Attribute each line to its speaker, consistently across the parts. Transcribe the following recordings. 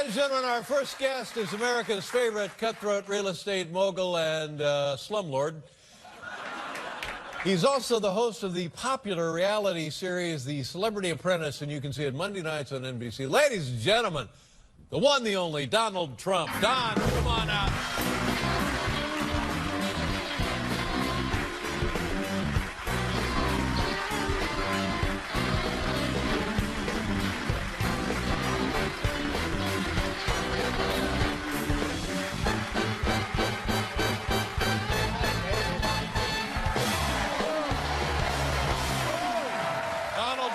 Speaker 1: Ladies and gentlemen, our first guest is America's favorite cutthroat real estate mogul and slumlord. He's also the host of the popular reality series, The Celebrity Apprentice, and you can see it Monday nights on NBC. Ladies and gentlemen, the one, the only, Donald Trump. Don, come on out.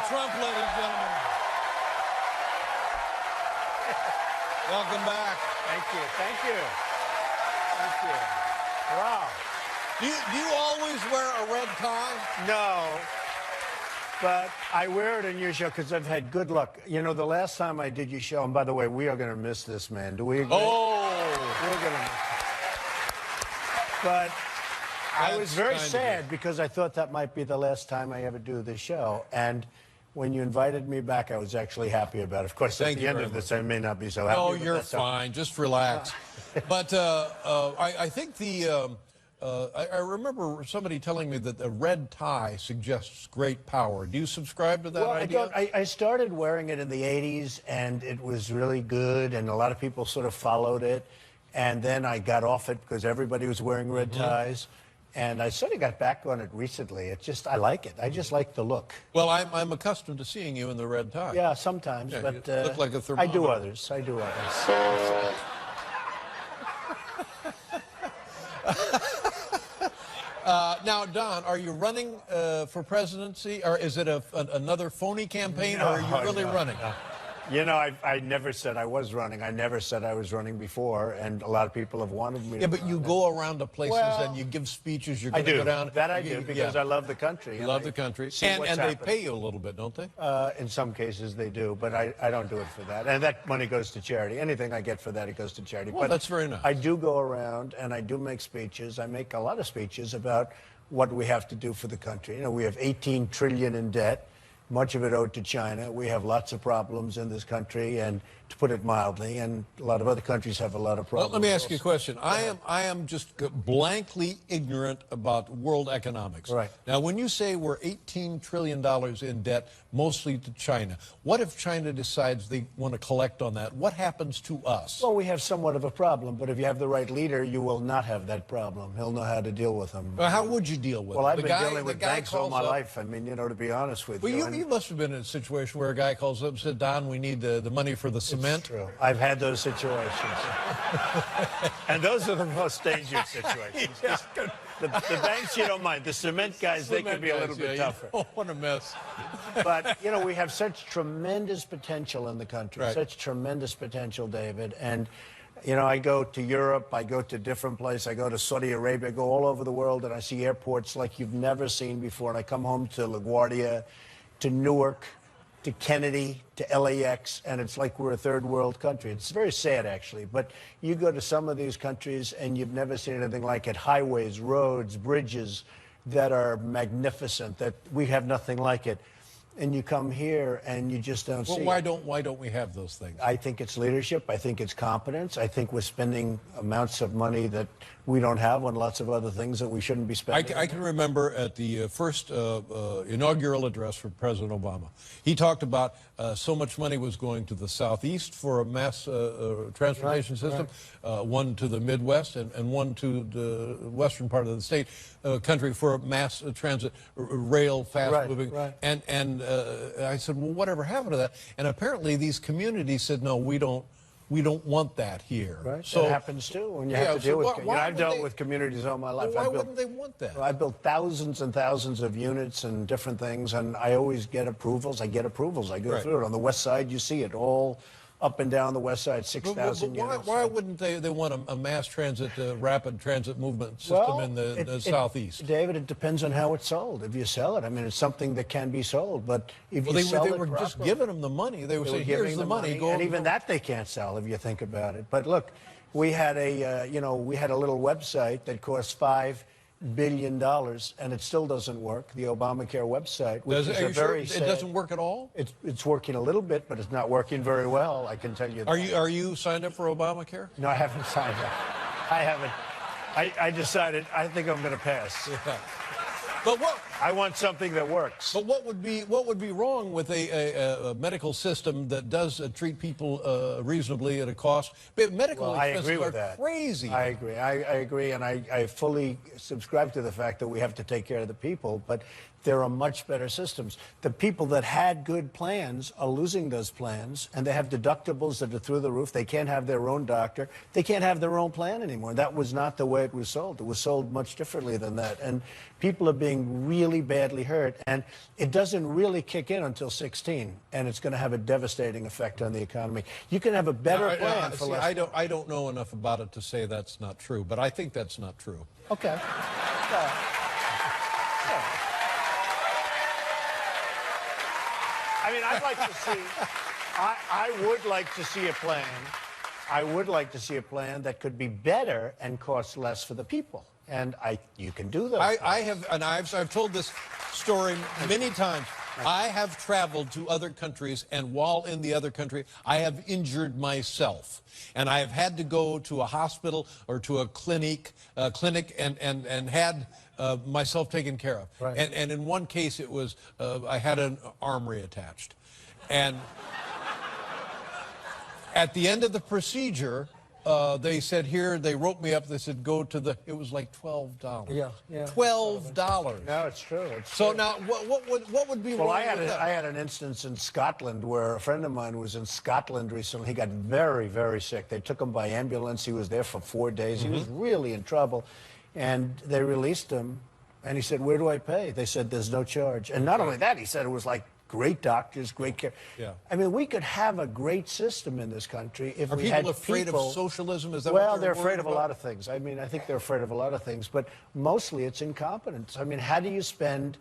Speaker 1: Trump, ladies and gentlemen. Welcome back.
Speaker 2: Thank you. Thank you. Thank you. Wow.
Speaker 1: Do you always wear a red tie?
Speaker 2: No. But I wear it in your show because I've had good luck. You know, the last time I did your show, and by the way, we are going to miss this man. Do we agree?
Speaker 1: Oh.
Speaker 2: We're going to miss. But I was very sad because I thought that might be the last time I ever do this show. And when you invited me back, I was actually happy about it. Of course, at the end of this, I may not be so happy.
Speaker 1: Oh, you're fine. Just relax. But I think I remember somebody telling me that the red tie suggests great power. Do you subscribe to that idea?
Speaker 2: I started wearing it in the 80s, and it was really good, and a lot of people sort of followed it. And then I got off it because everybody was wearing red ties. And I sort of got back on it recently. I like it. I just like the look.
Speaker 1: Well, I'm accustomed to seeing you in the red tie.
Speaker 2: Yeah, sometimes,
Speaker 1: yeah,
Speaker 2: but
Speaker 1: you look like a thermometer.
Speaker 2: I do others.
Speaker 1: Now, Don, are you running for presidency, or is it another phony campaign, or are you really running?
Speaker 2: No. You know, I never said I was running. I never said I was running before, and a lot of people have wanted me to.
Speaker 1: Yeah, but you go around to places and you give speeches. You're going to go down.
Speaker 2: That I do because I love the country.
Speaker 1: You love the country, and they pay you a little bit, don't they?
Speaker 2: In some cases they do, but I don't do it for that. And that money goes to charity. Anything I get for that, it goes to charity.
Speaker 1: Well,
Speaker 2: but
Speaker 1: that's very nice.
Speaker 2: I do go around and I do make speeches. I make a lot of speeches about what we have to do for the country. You know, we have 18 trillion in debt. Much of it owed to China. We have lots of problems in this country, and to put it mildly, and a lot of other countries have a lot of problems.
Speaker 1: Well, let me ask you a question. I am just blankly ignorant about world economics.
Speaker 2: Right.
Speaker 1: Now, when you say we're $18 trillion in debt, mostly to China, what if China decides they want to collect on that? What happens to us?
Speaker 2: Well, we have somewhat of a problem, but if you have the right leader, you will not have that problem. He'll know how to deal with them.
Speaker 1: Well, how would you deal with it?
Speaker 2: Well, I've been dealing with banks all my life. I mean, you know, to be honest with you.
Speaker 1: Well, you must have been in a situation where a guy calls up and said, Don, we need the money for the cement.
Speaker 2: It's true. I've had those situations. And those are the most dangerous situations.
Speaker 1: Yeah.
Speaker 2: The banks, you don't mind. The cement guys, they can be a little bit tougher.
Speaker 1: Oh, what a mess.
Speaker 2: But, you know, we have such tremendous potential in the country,
Speaker 1: right.
Speaker 2: Such tremendous potential, David. And, you know, I go to Europe, I go to different places, I go to Saudi Arabia, I go all over the world, and I see airports like you've never seen before. And I come home to LaGuardia, to Newark, to Kennedy, to LAX, and it's like we're a third world country. It's very sad, actually. But you go to some of these countries, and you've never seen anything like it. Highways, roads, bridges that are magnificent, that we have nothing like it. And you come here, and you just don't see
Speaker 1: it. Why don't we have those things?
Speaker 2: I think it's leadership. I think it's competence. I think we're spending amounts of money that we don't have on lots of other things that we shouldn't be spending.
Speaker 1: I can remember at the first inaugural address for President Obama, he talked about so much money was going to the Southeast for a mass transportation system, one to the Midwest, and one to the western part of the state country for a mass transit, rail, fast moving. And I said, well, whatever happened to that? And apparently these communities said, no, we don't want that here.
Speaker 2: Right.
Speaker 1: So
Speaker 2: that happens too when you have to deal with. I've dealt with communities all my life.
Speaker 1: Why wouldn't they want that?
Speaker 2: Well, I built thousands and thousands of units and different things, and I always get approvals. I go through it. On the west side, you see it all up and down the west side, 6,000 units.
Speaker 1: Why wouldn't they want a mass transit, rapid transit movement system in the Southeast?
Speaker 2: David, it depends on how it's sold. If you sell it, I mean, it's something that can be sold. But if you sell it
Speaker 1: they were just giving them the money. They were saying, here's the money.
Speaker 2: And even that they can't sell if you think about it. But look, we had a, we had a little website that cost $5 billion, and it still doesn't work. The Obamacare website, which
Speaker 1: Does it,
Speaker 2: is
Speaker 1: are
Speaker 2: a
Speaker 1: you sure
Speaker 2: very
Speaker 1: it
Speaker 2: sad,
Speaker 1: doesn't work at all?
Speaker 2: It's working a little bit, but it's not working very well. I can tell you that.
Speaker 1: Are you signed up for Obamacare?
Speaker 2: No, I haven't signed up. I haven't. I decided I think I'm going to pass.
Speaker 1: Yeah. But what?
Speaker 2: I want something that works.
Speaker 1: But what would be wrong with a medical system that does treat people reasonably at a cost? But medical
Speaker 2: I
Speaker 1: expenses
Speaker 2: agree with
Speaker 1: are
Speaker 2: that.
Speaker 1: crazy.
Speaker 2: I agree. I agree, and I fully subscribe to the fact that we have to take care of the people, but there are much better systems. The people that had good plans are losing those plans, and they have deductibles that are through the roof. They can't have their own doctor. They can't have their own plan anymore. That was not the way it was sold. It was sold much differently than that, and people are being really badly hurt, and it doesn't really kick in until 16, and it's going to have a devastating effect on the economy. You can have a better plan for
Speaker 1: see,
Speaker 2: less.
Speaker 1: I don't know enough about it to say that's not true, but I think that's not true.
Speaker 2: Okay. I mean, I'd like to see. I would like to see a plan. I would like to see a plan that could be better and cost less for the people. And you can do those.
Speaker 1: I've told this story many times. I have traveled to other countries, and while in the other country, I have injured myself, and I have had to go to a hospital or to a clinic, and had myself taken care of.
Speaker 2: Right.
Speaker 1: And in one case, it was I had an arm reattached, and at the end of the procedure, they said, here, they wrote me up, they said, go to the, it was like $12.
Speaker 2: Yeah.
Speaker 1: $12.
Speaker 2: No, it's true.
Speaker 1: So now, what would be wrong
Speaker 2: Well,
Speaker 1: with that?
Speaker 2: I had an instance in Scotland where a friend of mine was in Scotland recently. He got very, very sick. They took him by ambulance. He was there for 4 days. He was really in trouble. And they released him. And he said, where do I pay? They said, there's no charge. And not only that, he said it was like great doctors, great care.
Speaker 1: Yeah.
Speaker 2: I mean, we could have a great system in this country if we had
Speaker 1: people afraid of socialism? Is that
Speaker 2: well,
Speaker 1: what
Speaker 2: they're
Speaker 1: worried
Speaker 2: afraid of a
Speaker 1: about?
Speaker 2: lot of things. I mean, I think they're afraid of a lot of things, but mostly it's incompetence. I mean, how do you spend?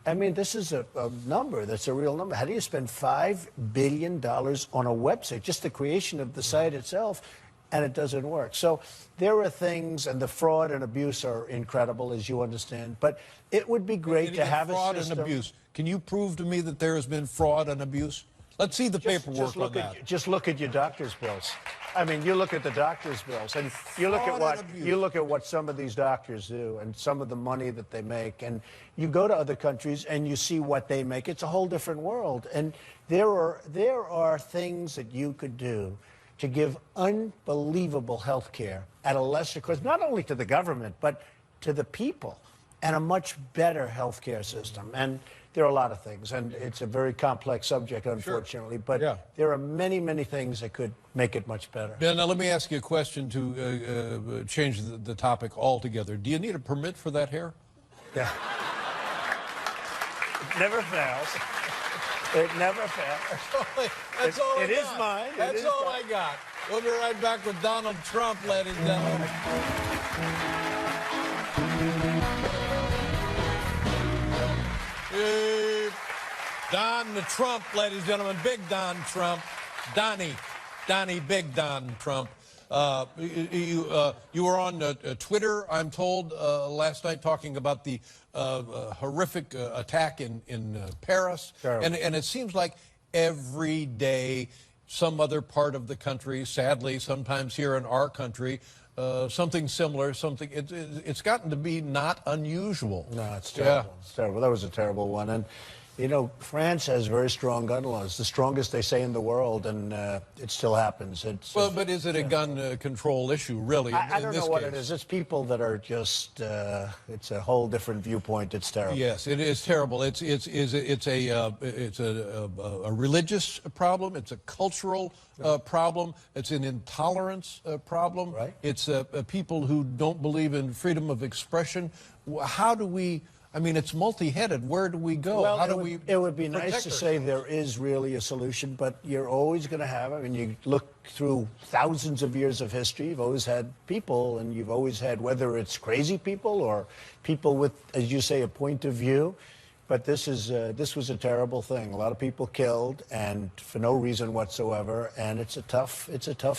Speaker 2: I mean, this is a number that's a real number. How do you spend $5 billion on a website, just the creation of the site itself, and it doesn't work? So there are things, and the fraud and abuse are incredible, as you understand. But it would be great to have
Speaker 1: fraud
Speaker 2: a system.
Speaker 1: and abuse. Can you prove to me that there has been fraud and abuse? Let's see the paperwork on that.
Speaker 2: Just look at your doctor's bills. I mean, you look at the doctor's bills, and you look at what some of these doctors do, and some of the money that they make, and you go to other countries and you see what they make. It's a whole different world, and there are things that you could do to give unbelievable health care at a lesser cost, not only to the government but to the people, and a much better health care system. And there are a lot of things, and it's a very complex subject, unfortunately, but there are many, many things that could make it much better.
Speaker 1: Ben, now let me ask you a question to change the topic altogether. Do you need a permit for that hair?
Speaker 2: Yeah. It never fails. It never fails.
Speaker 1: That's all I got.
Speaker 2: It is mine.
Speaker 1: That's all I got. We'll be right back with Donald Trump, ladies and gentlemen. Don the Trump, ladies and gentlemen, Big Don Trump, Donnie, Big Don Trump. You were on Twitter, I'm told, last night talking about the horrific attack in Paris. And it seems like every day some other part of the country, sadly, sometimes here in our country, something similar, it's gotten to be not unusual.
Speaker 2: No, it's terrible. Yeah. It's terrible. That was a terrible one. And, you know, France has very strong gun laws, the strongest, they say, in the world, and it still happens.
Speaker 1: But is it a gun control issue, really?
Speaker 2: I don't know what it is. It's people that are just, it's a whole different viewpoint. It's terrible.
Speaker 1: Yes, it is terrible. It's a religious problem. It's a cultural problem. It's an intolerance problem.
Speaker 2: Right.
Speaker 1: It's people who don't believe in freedom of expression. How do we? I mean, it's multi-headed. Where do we go?
Speaker 2: Well,
Speaker 1: How do we?
Speaker 2: It would be nice to say there is really a solution, but you're always going to have. I mean, you look through thousands of years of history. You've always had people, and you've always had, whether it's crazy people or people with, as you say, a point of view. But this was a terrible thing. A lot of people killed, and for no reason whatsoever. And it's a tough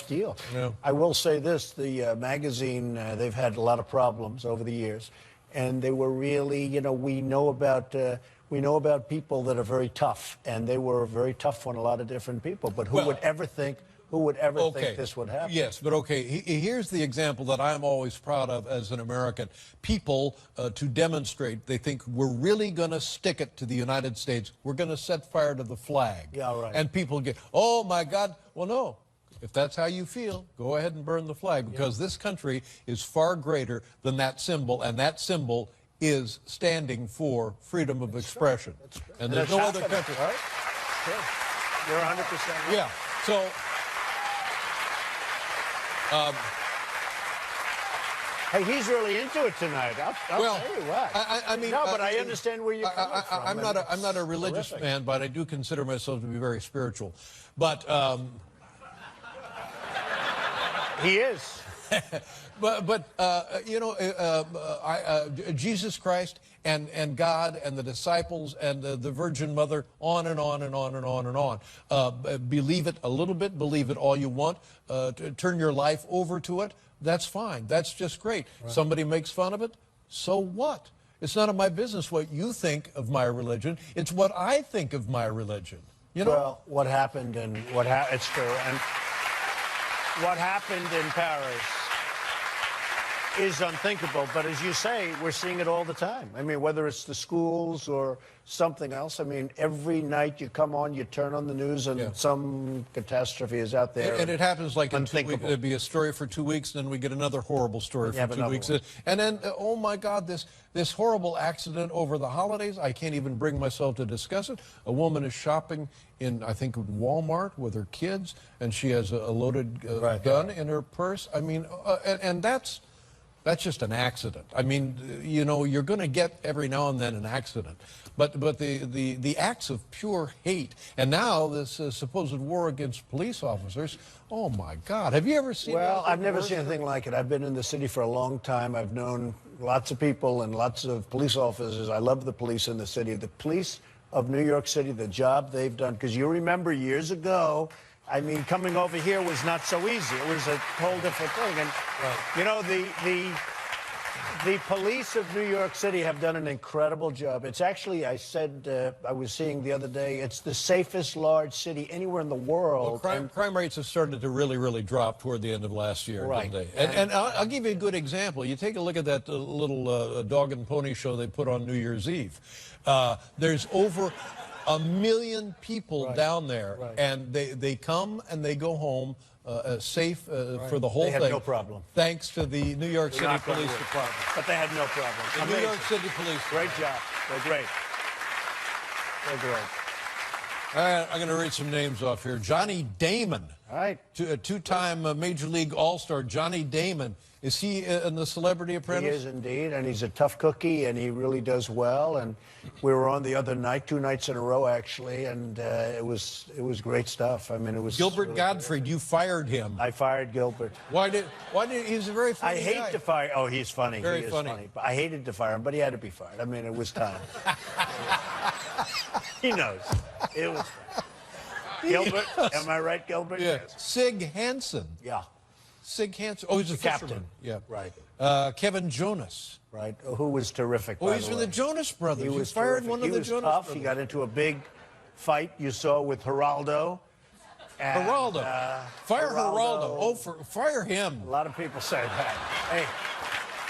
Speaker 2: deal.
Speaker 1: Yeah.
Speaker 2: I will say this: the magazine, they've had a lot of problems over the years. and they were really, you know, we know about people that are very tough, and they were very tough on a lot of different people. But who would ever think? Who would ever think this would happen?
Speaker 1: Yes, but okay, here's the example that I'm always proud of as an American. People, to demonstrate, they think we're really going to stick it to the United States. We're going to set fire to the flag.
Speaker 2: Yeah, right.
Speaker 1: And people get, oh, my God. Well, no. If that's how you feel, go ahead and burn the flag, because this country is far greater than that symbol, and that symbol is standing for freedom of expression. And there's no other country.
Speaker 2: Right? Sure. You're 100% right.
Speaker 1: Yeah. So...
Speaker 2: hey, he's really into it tonight. I'll tell you what.
Speaker 1: I mean,
Speaker 2: no, but I understand where you're coming from.
Speaker 1: I'm not a religious man, but I do consider myself to be very spiritual. But
Speaker 2: he is.
Speaker 1: but you know, Jesus Christ and God and the disciples and the Virgin Mother, on and on and on and on and on. Believe it a little bit, believe it all you want. Turn your life over to it. That's fine. That's just great. Right. Somebody makes fun of it. So what? It's none of my business what you think of my religion. It's what I think of my religion. You know.
Speaker 2: Well, what happened and it's true. And what happened in Paris is unthinkable, but as you say, we're seeing it all the time. I mean, whether it's the schools or something else, I mean, every night you come on, you turn on the news, and some catastrophe is out there.
Speaker 1: And it happens like in 2 weeks. There'd be a story for 2 weeks, and then we get another horrible story for 2 weeks. And then, oh my God, this horrible accident over the holidays, I can't even bring myself to discuss it. A woman is shopping in, I think, Walmart with her kids, and she has a loaded gun in her purse. I mean, and that's just an accident. I mean, you know, you're going to get every now and then an accident. But the acts of pure hate, and now this supposed war against police officers, oh my God. Have you ever seen
Speaker 2: Well, I've never seen anything like it. I've been in the city for a long time. I've known lots of people and lots of police officers. I love the police in the city. The police of New York City, the job they've done, because you remember years ago, I mean, coming over here was not so easy. It was a whole different thing. And, you know, the police of New York City have done an incredible job. It's actually, I said, I was seeing the other day, it's the safest large city anywhere in the world.
Speaker 1: Well, crime rates have started to really drop toward the end of last year, didn't they? And I'll give you a good example. You take a look at that little dog and pony show they put on New Year's Eve. There's over 1 million people down there, and they come and they go home safe for the whole thing.
Speaker 2: They had no problem.
Speaker 1: Thanks to the New York City Police Department.
Speaker 2: But they had no problem.
Speaker 1: The New York City Police Department.
Speaker 2: Great job. They're great. They're great.
Speaker 1: All right, I'm going to read some names off here. Johnny Damon.
Speaker 2: All right.
Speaker 1: Two-time Major League All-Star Johnny Damon. Is he in the Celebrity Apprentice?
Speaker 2: He is indeed, and he's a tough cookie, and he really does well. And we were on the other night, 2 nights in a row, actually, and it was great stuff. I mean, it was
Speaker 1: Gilbert
Speaker 2: really
Speaker 1: Gottfried. You fired him.
Speaker 2: I fired Gilbert.
Speaker 1: Why did he's a very funny
Speaker 2: I hate
Speaker 1: guy.
Speaker 2: to fire. Oh, he's funny.
Speaker 1: Very
Speaker 2: he is
Speaker 1: funny.
Speaker 2: But I hated to fire him, but he had to be fired. I mean, it was time. He knows. It was. Gilbert, am I right, Gilbert?
Speaker 1: Yeah. Sig Hansen.
Speaker 2: Yeah.
Speaker 1: Sig Hansen. Oh, he's a
Speaker 2: captain.
Speaker 1: fisherman. Yeah.
Speaker 2: Right.
Speaker 1: Kevin Jonas.
Speaker 2: Right. Who was terrific.
Speaker 1: Oh,
Speaker 2: by
Speaker 1: he's
Speaker 2: the
Speaker 1: from
Speaker 2: way.
Speaker 1: the Jonas Brothers.
Speaker 2: He was
Speaker 1: you fired
Speaker 2: terrific.
Speaker 1: one of the Jonas
Speaker 2: tough.
Speaker 1: Brothers.
Speaker 2: He got into a big fight you saw with Geraldo. And,
Speaker 1: Geraldo. Fire Geraldo. Oh, fire him.
Speaker 2: A lot of people say that. Hey,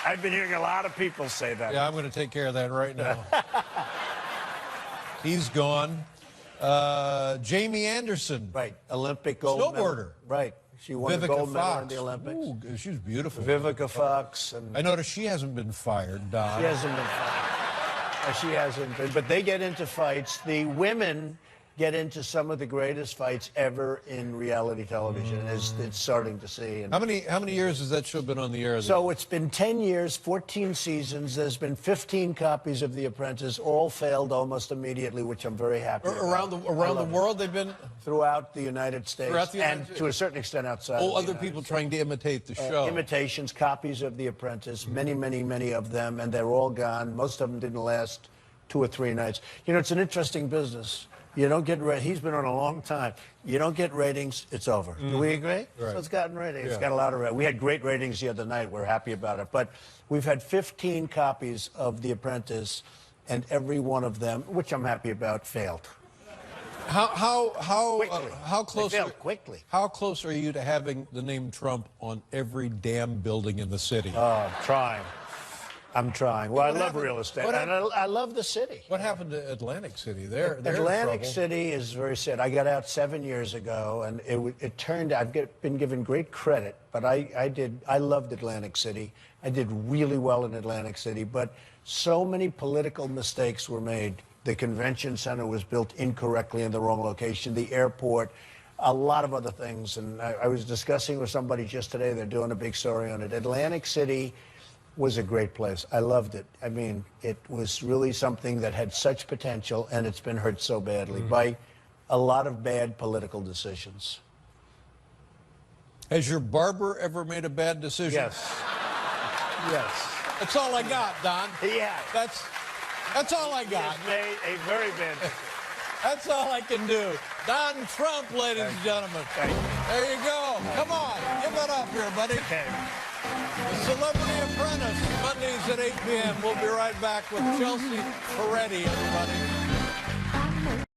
Speaker 2: I've been hearing a lot of people say that.
Speaker 1: Yeah, I'm going to take care of that right now. He's gone. Jamie Anderson.
Speaker 2: Right. Olympic gold
Speaker 1: Snowboarder.
Speaker 2: medal. Right. She won the gold medal in the Olympics.
Speaker 1: Ooh, she's beautiful.
Speaker 2: Vivica Fox. And
Speaker 1: I noticed she hasn't been fired, Don.
Speaker 2: she hasn't been fired. She hasn't been. But they get into fights. The women get into some of the greatest fights ever in reality television, as it's starting to see. And
Speaker 1: How many years has that show been on the air?
Speaker 2: so it's been 10 years, 14 seasons. There's been 15 copies of The Apprentice. All failed almost immediately, which I'm very happy about.
Speaker 1: Around the world, they've been
Speaker 2: Throughout the United States,
Speaker 1: Throughout the United
Speaker 2: and to a certain extent outside.
Speaker 1: Oh,
Speaker 2: of the
Speaker 1: other
Speaker 2: United
Speaker 1: people
Speaker 2: States.
Speaker 1: trying to imitate the show.
Speaker 2: Imitations, copies of The Apprentice, many of them, and they're all gone. Most of them didn't last 2 or 3 nights. You know, it's an interesting business. You don't get he's been on a long time. You don't get ratings, it's over. Do we agree?
Speaker 1: Right.
Speaker 2: So it's gotten ratings. It's
Speaker 1: Yeah.
Speaker 2: got a lot of ratings. We had great ratings the other night. We're happy about it. But we've had 15 copies of The Apprentice, and every one of them, which I'm happy about, failed.
Speaker 1: How close?
Speaker 2: They failed quickly.
Speaker 1: How close are you to having the name Trump on every damn building in the city?
Speaker 2: I'm trying. I'm trying. Well, I love
Speaker 1: happened?
Speaker 2: real estate,
Speaker 1: What
Speaker 2: and I love the city.
Speaker 1: What happened to Atlantic City? They're in
Speaker 2: Atlantic
Speaker 1: trouble.
Speaker 2: City is very sad. I got out 7 years ago, and it turned out, I've been given great credit, but I loved Atlantic City. I did really well in Atlantic City, but so many political mistakes were made. The convention center was built incorrectly in the wrong location, the airport, a lot of other things. And I was discussing with somebody just today, they're doing a big story on it. Atlantic City was a great place. I loved it. I mean, it was really something that had such potential, and it's been hurt so badly by a lot of bad political decisions.
Speaker 1: Has your barber ever made a bad decision?
Speaker 2: Yes. Yes.
Speaker 1: That's all I got, Don.
Speaker 2: Yeah.
Speaker 1: That's all I got.
Speaker 2: He has made a very bad decision.
Speaker 1: That's all I can do. Don Trump, ladies and gentlemen.
Speaker 2: Thank you.
Speaker 1: There you go. Come on. Give it up here, buddy.
Speaker 2: Okay.
Speaker 1: The Celebrity Apprentice, Mondays at 8 p.m. We'll be right back with Chelsea Peretti, everybody.